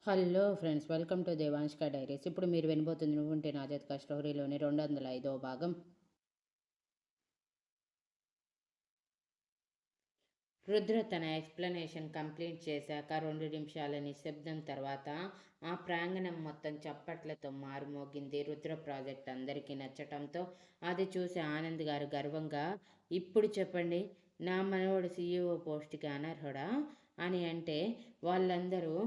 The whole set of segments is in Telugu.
Hello friends, welcome to Devanshka diaries. ఇప్పుడు మీరు వినబోతుంది నువ్వుంటే నా జతక స్టోరీలోని 205వ భాగం. రుద్ర తన ఎక్స్ప్లెనేషన్ కంప్లీట్ చేశాక 2 నిమిషాల నిశ్శబ్దం తర్వాత ఆ ప్రాంగణం మొత్తం చప్పట్లతో మారుమోగింది. రుద్ర ప్రాజెక్ట్ అందరికీ నచ్చటంతో అది చూసి ఆనంద్ గారు గర్వంగా, ఇప్పుడు చెప్పండి, నా మనవడు సీఈఓ పోస్ట్కి అనర్హుడా అని అంటే వాళ్ళందరూ,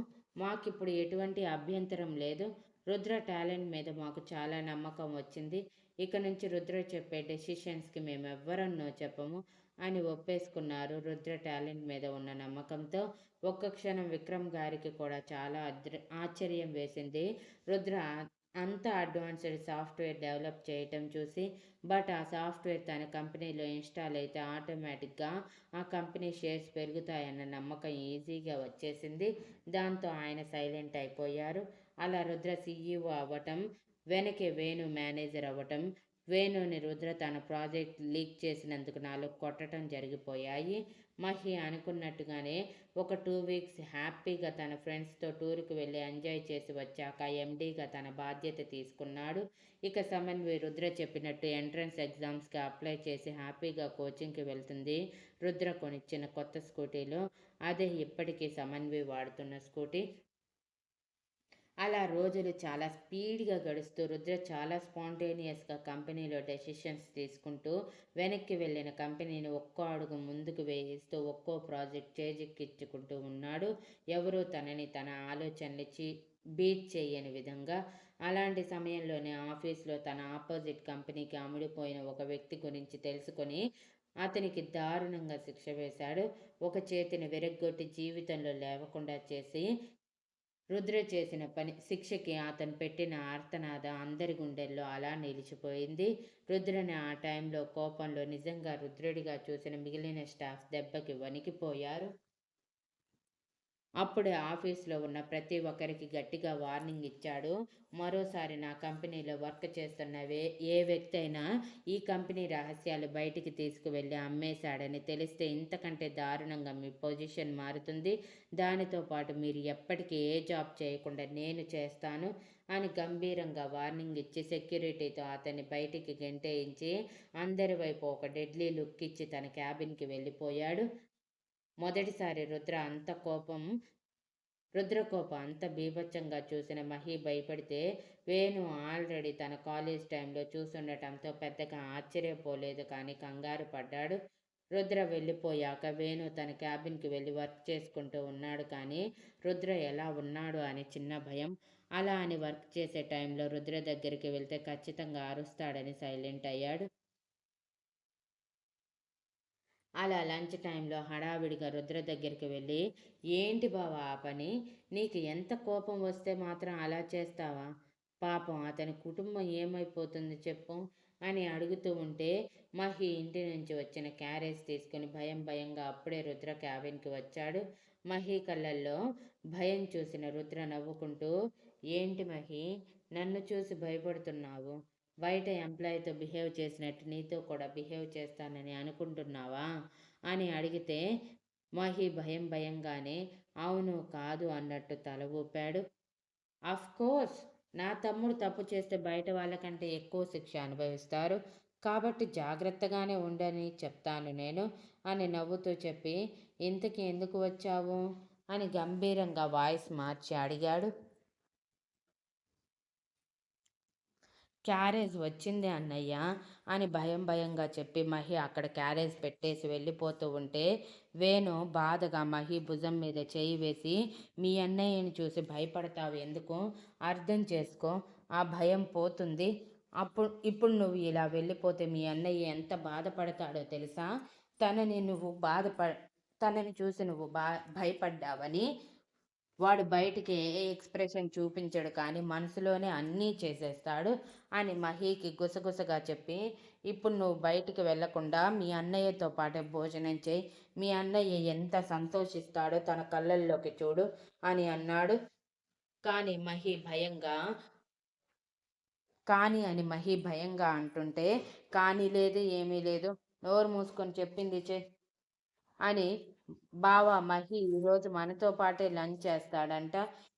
మాకిప్పుడు ఎటువంటి అభ్యంతరం లేదు, రుద్ర టాలెంట్ మీద మాకు చాలా నమ్మకం వచ్చింది, ఇక నుంచి రుద్ర చెప్పే డెసిషన్స్కి మేమెవ్వరం నో చెప్పము అని ఒప్పేసుకున్నారు. రుద్ర టాలెంట్ మీద ఉన్న నమ్మకంతో ఒక్క క్షణం విక్రమ్ గారికి కూడా చాలా ఆశ్చర్యం వేసింది. రుద్ర అంత అడ్వాన్స్డ్ సాఫ్ట్వేర్ డెవలప్ చేయటం చూసి. బట్ ఆ సాఫ్ట్వేర్ తన కంపెనీలో ఇన్స్టాల్ అయితే ఆటోమేటిక్గా ఆ కంపెనీ షేర్స్ పెరుగుతాయన్న నమ్మకం ఈజీగా వచ్చేసింది. దాంతో ఆయన సైలెంట్ అయిపోయారు. అలా రుద్ర సీఈఓ అవ్వటం, వెనకే వేణు మేనేజర్ అవ్వటం, వేణుని రుద్ర తన ప్రాజెక్ట్ లీక్ చేసినందుకు 4 కొట్టడం జరిగిపోయాయి. మహి అనుకున్నట్టుగానే ఒక 2 వీక్స్ హ్యాపీగా తన ఫ్రెండ్స్తో టూర్కి వెళ్ళి ఎంజాయ్ చేసి వచ్చాక ఎండీగా తన బాధ్యత తీసుకున్నాడు. ఇక సమన్వి రుద్ర చెప్పినట్టు ఎంట్రన్స్ ఎగ్జామ్స్కి అప్లై చేసి హ్యాపీగా కోచింగ్కి వెళ్తుంది. రుద్ర కొనిచ్చిన కొత్త స్కూటీలో అదే ఇప్పటికీ సమన్వి వాడుతున్న స్కూటీ. అలా రోజులు చాలా స్పీడ్గా గడుస్తూ రుద్ర చాలా స్పాంటేనియస్గా కంపెనీలో డెసిషన్స్ తీసుకుంటూ వెనక్కి వెళ్ళిన కంపెనీని ఒక్కో అడుగు ముందుకు వేయిస్తూ ఒక్కో ప్రాజెక్ట్ చేజిక్కించుకుంటూ ఉన్నాడు. ఎవరూ తనని తన ఆలోచనలు బీట్ చేయని విధంగా. అలాంటి సమయంలోనే ఆఫీస్లో తన ఆపోజిట్ కంపెనీకి అమ్ముడుపోయిన ఒక వ్యక్తి గురించి తెలుసుకొని అతనికి దారుణంగా శిక్ష వేశాడు. ఒక చేతిని విరగ్గొట్టి జీవితంలో లేవకుండా చేసి రుద్ర చేసిన శిక్షకి అతను పెట్టిన ఆర్తనాద అందరి గుండెల్లో అలా నిలిచిపోయింది. రుద్రని ఆ టైంలో కోపంలో నిజంగా రుద్రుడిగా చూసిన మిగిలిన స్టాఫ్ దెబ్బకి వణికిపోయారు. అప్పుడే ఆఫీస్లో ఉన్న ప్రతి ఒక్కరికి గట్టిగా వార్నింగ్ ఇచ్చాడు. మరోసారి నా కంపెనీలో వర్క్ చేస్తున్న ఏ వ్యక్తి అయినా ఈ కంపెనీ రహస్యాలు బయటికి తీసుకువెళ్ళి అమ్మేశాడని తెలిస్తే ఇంతకంటే దారుణంగా మీ పొజిషన్ మారుతుంది. దానితో పాటు మీరు ఎప్పటికీ ఏ జాబ్ చేయకుండా నేను చేస్తాను అని గంభీరంగా వార్నింగ్ ఇచ్చి సెక్యూరిటీతో అతన్ని బయటికి గెంటేయించి అందరి వైపు ఒక డెడ్లీ లుక్ ఇచ్చి తన క్యాబిన్కి వెళ్ళిపోయాడు. మొదటిసారి రుద్రకోపం అంత బీభత్సంగా చూసిన మహి భయపడితే వేణు ఆల్రెడీ తన కాలేజ్ టైంలో చూసుండటంతో పెద్దగా ఆశ్చర్యపోలేదు, కానీ కంగారు పడ్డాడు. రుద్ర వెళ్ళిపోయాక వేణు తన క్యాబిన్కి వెళ్ళి వర్క్ చేసుకుంటూ ఉన్నాడు, కానీ రుద్ర ఎలా ఉన్నాడు అని చిన్న భయం. అలా అని వర్క్ చేసే టైంలో రుద్ర దగ్గరికి వెళ్తే ఖచ్చితంగా అరుస్తాడని సైలెంట్ అయ్యాడు. అలా లంచ్ టైంలో హడావిడిగా రుద్ర దగ్గరికి వెళ్ళి, ఏంటి బావా ఆ పని, నీకు ఎంత కోపం వస్తే మాత్రం అలా చేస్తావా, పాపం అతని కుటుంబం ఏమైపోతుంది చెప్పు అని అడుగుతూ ఉంటే మహి ఇంటి నుంచి వచ్చిన క్యారేజ్ తీసుకుని భయంగా అప్పుడే రుద్ర క్యాబిన్కి వచ్చాడు. మహి కళ్ళల్లో భయం చూసిన రుద్ర నవ్వుకుంటూ, ఏంటి మహి, నన్ను చూసి భయపడుతున్నావు, బయట ఎంప్లాయీతో బిహేవ్ చేసినట్టు నీతో కూడా బిహేవ్ చేస్తానని అనుకుంటున్నావా అని అడిగితే మహి భయంగానే అవును కాదు అన్నట్టు తల ఊపాడు. కోర్స్ నా తమ్ముడు తప్పు చేస్తే బయట వాళ్ళకంటే ఎక్కువ శిక్ష అనుభవిస్తారు, కాబట్టి జాగ్రత్తగానే ఉండని చెప్తాను నేను అని నవ్వుతూ చెప్పి, ఇంతకీ ఎందుకు వచ్చావు అని గంభీరంగా వాయిస్ మార్చి అడిగాడు. క్యారేజ్ వచ్చింది అన్నయ్య అని భయంగా చెప్పి మహి అక్కడ క్యారేజ్ పెట్టేసి వెళ్ళిపోతూ ఉంటే వేణు బాధగా మహి భుజం మీద చేయి వేసి, మీ అన్నయ్యని చూసి భయపడతావు ఎందుకు, అర్థం చేసుకో, ఆ భయం పోతుంది, ఇప్పుడు నువ్వు ఇలా వెళ్ళిపోతే మీ అన్నయ్య ఎంత బాధపడతాడో తెలుసా, తనని చూసి నువ్వు భయపడ్డావని వాడు బయటికి ఏ ఎక్స్ప్రెషన్ చూపించడు, కానీ మనసులోనే అన్నీ చేసేస్తాడు అని మహీకి గుసగుసగా చెప్పి, ఇప్పుడు నువ్వు బయటికి వెళ్లకుండా మీ అన్నయ్యతో పాటే భోజనం చేయి, మీ అన్నయ్య ఎంత సంతోషిస్తాడో తన కళ్ళల్లోకి చూడు అని అన్నాడు. కానీ మహి భయంగా అంటుంటే, కానీ లేదు ఏమీ లేదు, నోరు మూసుకొని చెప్పింది అని బావ మహి ఈరోజు మనతో పాటే లంచ్ చేస్తాడంట.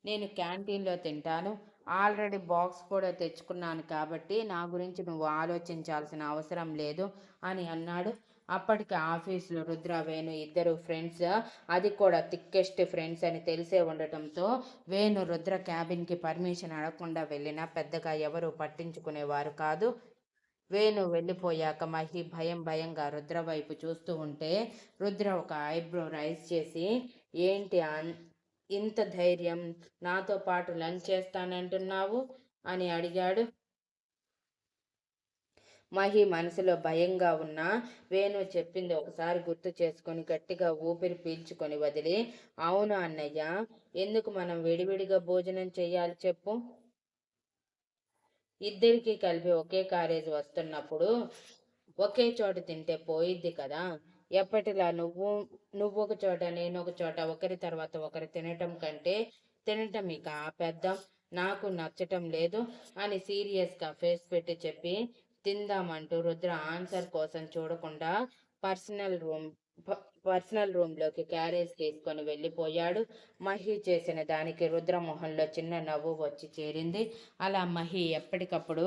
నేను క్యాంటీన్‌లో తింటాను. ఆల్రెడీ బాక్స్ కూడా తెచ్చుకున్నాను కాబట్టి నా గురించి నువ్వు ఆలోచించాల్సిన అవసరం లేదు అని అన్నాడు. అప్పటికి ఆఫీస్‌లో రుద్ర, వేణు ఇద్దరు ఫ్రెండ్స్. అది కూడా థిక్కెస్ట్ ఫ్రెండ్స్ అని తెలిసే ఉండటంతో వేణు రుద్ర క్యాబిన్‌కి పర్మిషన్ అడగకుండా వెళ్ళినా పెద్దగా ఎవరు పట్టించుకునేవారు కాదు. వేణు వెళ్ళిపోయాక మహి భయం భయంగా రుద్ర వైపు చూస్తూ ఉంటే రుద్ర ఒక ఐబ్రో రైజ్ చేసి, ఏంటి ఇంత ధైర్యం, నాతో పాటు లంచ్ చేస్తానంటున్నావు అని అడిగాడు. మహి మనసులో భయంగా ఉన్న వేణు చెప్పింది ఒకసారి గుర్తు చేసుకొని గట్టిగా ఊపిరి పీల్చుకొని వదిలి, అవును అన్నయ్య, ఎందుకు మనం విడివిడిగా భోజనం చెయ్యాలి చెప్పు? ఇద్దరికీ కలిపి ఒకే కారేజ్ వస్తున్నప్పుడు ఒకే చోట తింటే పోయిద్ది కదా. ఎప్పటిలా నువ్వొక చోట నేనొక చోట ఒకరి తర్వాత ఒకరు తినటం కంటే తినటం ఇక ఆపేద్దాం. నాకు నచ్చటం లేదు అని సీరియస్గా ఫేస్ పెట్టి చెప్పి తిందామంటూ రుద్ర ఆన్సర్ కోసం చూడకుండా పర్సనల్ రూమ్ పర్సనల్ రూమ్లోకి క్యారేజ్ తీసుకొని వెళ్ళిపోయాడు. మహి చేసిన దానికి రుద్ర మొహంలో చిన్న నవ్వు వచ్చి చేరింది. అలా మహి ఎప్పటికప్పుడు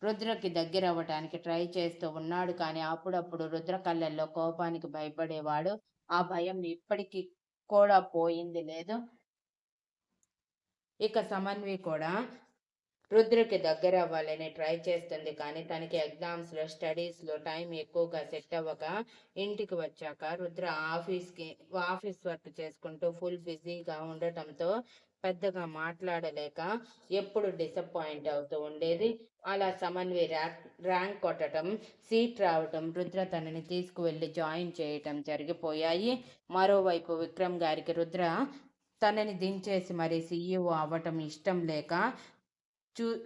రుద్రకి దగ్గరవ్వటానికి ట్రై చేస్తూ ఉన్నాడు. కానీ అప్పుడప్పుడు రుద్ర కళ్ళల్లో కోపానికి భయపడేవాడు. ఆ భయం ఇప్పటికి కూడా పోయింది లేదు. ఇక సమన్వి కూడా రుద్రకి దగ్గర అవ్వాలని ట్రై చేస్తుంది. కానీ తనకి ఎగ్జామ్స్లో స్టడీస్లో టైం ఎక్కువగా సెట్ అవ్వక ఇంటికి వచ్చాక రుద్ర ఆఫీస్ వర్క్ చేసుకుంటూ ఫుల్ బిజీగా ఉండటంతో పెద్దగా మాట్లాడలేక ఎప్పుడు డిసప్పాయింట్ అవుతూ ఉండేది. అలా సమన్వి ర్యాంక్ కొట్టడం, సీట్ రావటం, రుద్ర తనని తీసుకువెళ్ళి జాయిన్ చేయటం జరిగిపోయాయి. మరోవైపు విక్రమ్ గారికి రుద్ర తనని దించేసి మరి సీఈఓ అవ్వటం ఇష్టం లేక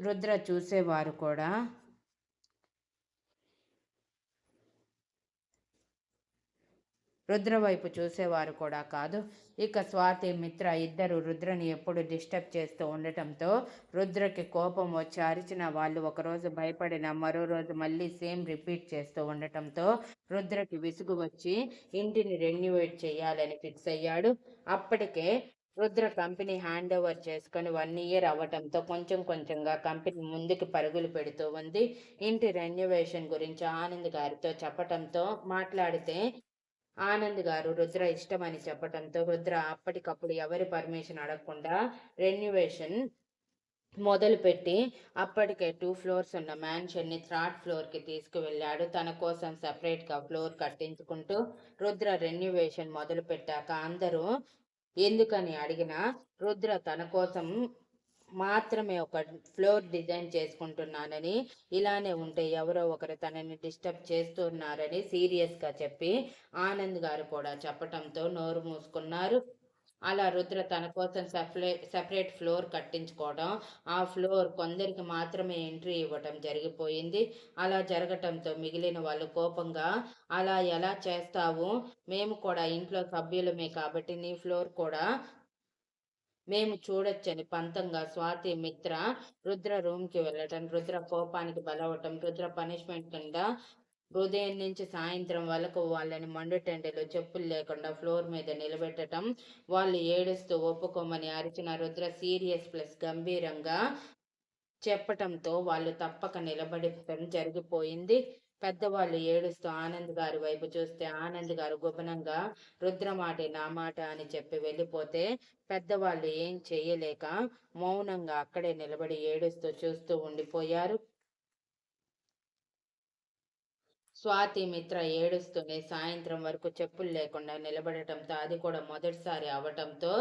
రుద్ర చూసేవారు కూడా రుద్ర వైపు చూసేవారు కూడా కాదు. ఇక స్వాతి, మిత్ర ఇద్దరు రుద్రని ఎప్పుడు డిస్టర్బ్ చేస్తూ ఉండటంతో రుద్రకి కోపం వచ్చి అరిచిన వాళ్ళు ఒకరోజు భయపడిన మరో రోజు మళ్ళీ సేమ్ రిపీట్ చేస్తూ ఉండటంతో రుద్రకి విసుగు వచ్చి ఇంటిని రెన్యువేట్ చేయాలని ఫిక్స్ అయ్యాడు. అప్పటికే రుద్ర కంపెనీ హ్యాండ్ ఓవర్ చేసుకొని 1 ఇయర్ అవ్వటంతో కొంచెం కొంచెంగా కంపెనీ ముందుకు పరుగులు పెడుతూ ఉంది. ఇంటి రెన్యువేషన్ గురించి ఆనంద్ గారితో చెప్పటంతో మాట్లాడితే ఆనంద్ గారు రుద్ర ఇష్టమని చెప్పటంతో రుద్ర అప్పటికప్పుడు ఎవరి పర్మిషన్ అడగకుండా రెన్యువేషన్ మొదలుపెట్టి అప్పటికే 2 ఫ్లోర్స్ ఉన్న మ్యాన్షన్ని థర్డ్ ఫ్లోర్కి తీసుకువెళ్ళాడు. తన కోసం సపరేట్గా ఫ్లోర్ కట్టించుకుంటూ రుద్ర రెన్యువేషన్ మొదలు పెట్టాక అందరూ ఎందుకని అడిగినా రుద్ర తన కోసం మాత్రమే ఒక ఫ్లోర్ డిజైన్ చేసుకుంటున్నానని, ఇలానే ఉంటే ఎవరో ఒకరు తనని డిస్టర్బ్ చేస్తున్నారని సీరియస్గా చెప్పి ఆనంద్ గారు కూడా చెప్పటంతో నోరు మూసుకున్నారు. అలా రుద్ర తన కోసం సెపరేట్ ఫ్లోర్ కట్టించుకోవడం, ఆ ఫ్లోర్ కొందరికి మాత్రమే ఎంట్రీ ఇవ్వటం జరిగిపోయింది. అలా జరగటంతో మిగిలిన వాళ్ళు కోపంగా, అలా ఎలా చేస్తావు? మేము కూడా ఇంట్లో సభ్యులమే కాబట్టి నీ ఫ్లోర్ కూడా మేము చూడొచ్చని పంతంగా స్వాతి, మిత్ర రుద్ర రూమ్కి వెళ్ళటం, రుద్ర కోపానికి బలవటం, రుద్ర పనిష్మెంట్ కింద ఉదయం నుంచి సాయంత్రం వరకు వాళ్ళని మండుటెండలో చెప్పులు లేకుండా ఫ్లోర్ మీద నిలబెట్టటం, వాళ్ళు ఏడుస్తూ ఒప్పుకోమని అరిచిన రుద్ర సీరియస్ ప్లస్ గంభీరంగా చెప్పటంతో వాళ్ళు తప్పక నిలబడటం జరిగిపోయింది. పెద్దవాళ్ళు ఏడుస్తూ ఆనంద్ గారి వైపు చూస్తే ఆనంద్ గారు గుబనంగా రుద్ర మాటే నా మాట అని చెప్పి వెళ్ళిపోతే పెద్దవాళ్ళు ఏం చెయ్యలేక మౌనంగా అక్కడే నిలబడి ఏడుస్తూ చూస్తూ ఉండిపోయారు. స్వాతి, మిత్ర ఏడుస్తూనే సాయంత్రం వరకు చెప్పులు లేకుండా నిలబడటంతో అది కూడా మొదటిసారి అవటంతో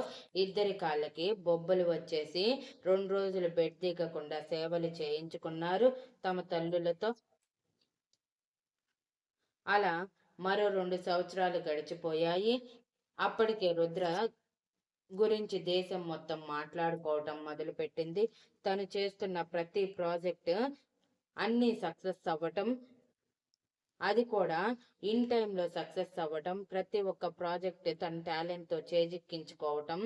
ఇద్దరి కాళ్ళకి బొబ్బలు వచ్చేసి 2 రోజులు బెడ్ దిగకుండా సేవలు చేయించుకున్నారు తమ తల్లులతో. అలా మరో 2 సంవత్సరాలు గడిచిపోయాయి. అప్పటికే రుద్ర గురించి దేశం మొత్తం మాట్లాడుకోవటం మొదలుపెట్టింది. తను చేస్తున్న ప్రతి ప్రాజెక్ట్ అన్నీ సక్సెస్ అవ్వటం, అది కూడా ఇన్ టైంలో సక్సెస్ అవ్వటం, ప్రతి ఒక్క ప్రాజెక్ట్ తన టాలెంట్తో చేజిక్కించుకోవటం,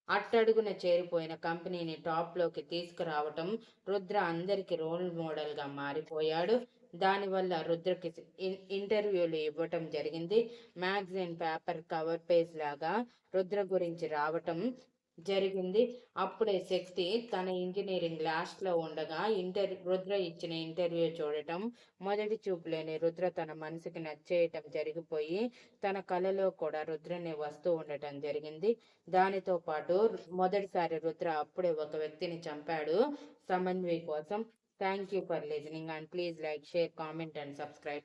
అట్టడుగున చేరిపోయిన కంపెనీని టాప్లోకి తీసుకురావటం, రుద్ర అందరికీ రోల్ మోడల్గా మారిపోయాడు. దానివల్ల రుద్రకి ఇంటర్వ్యూలు ఇవ్వటం జరిగింది. మ్యాగజైన్ పేపర్ కవర్ పేజ్ లాగా రుద్ర గురించి రావటం జరిగింది. అప్పుడే శక్తి తన ఇంజనీరింగ్ లాస్ట్లో ఉండగా రుద్ర ఇచ్చిన ఇంటర్వ్యూ చూడటం, మొదటి చూపులోనే రుద్ర తన మనసుకి నచ్చేయటం జరిగిపోయి తన కలలో కూడా రుద్రనే వస్తూ ఉండటం జరిగింది. దానితో పాటు మొదటిసారి రుద్ర అప్పుడే ఒక వ్యక్తిని చంపాడు సమన్వి కోసం. Thank you for listening and please like, share, comment and subscribe.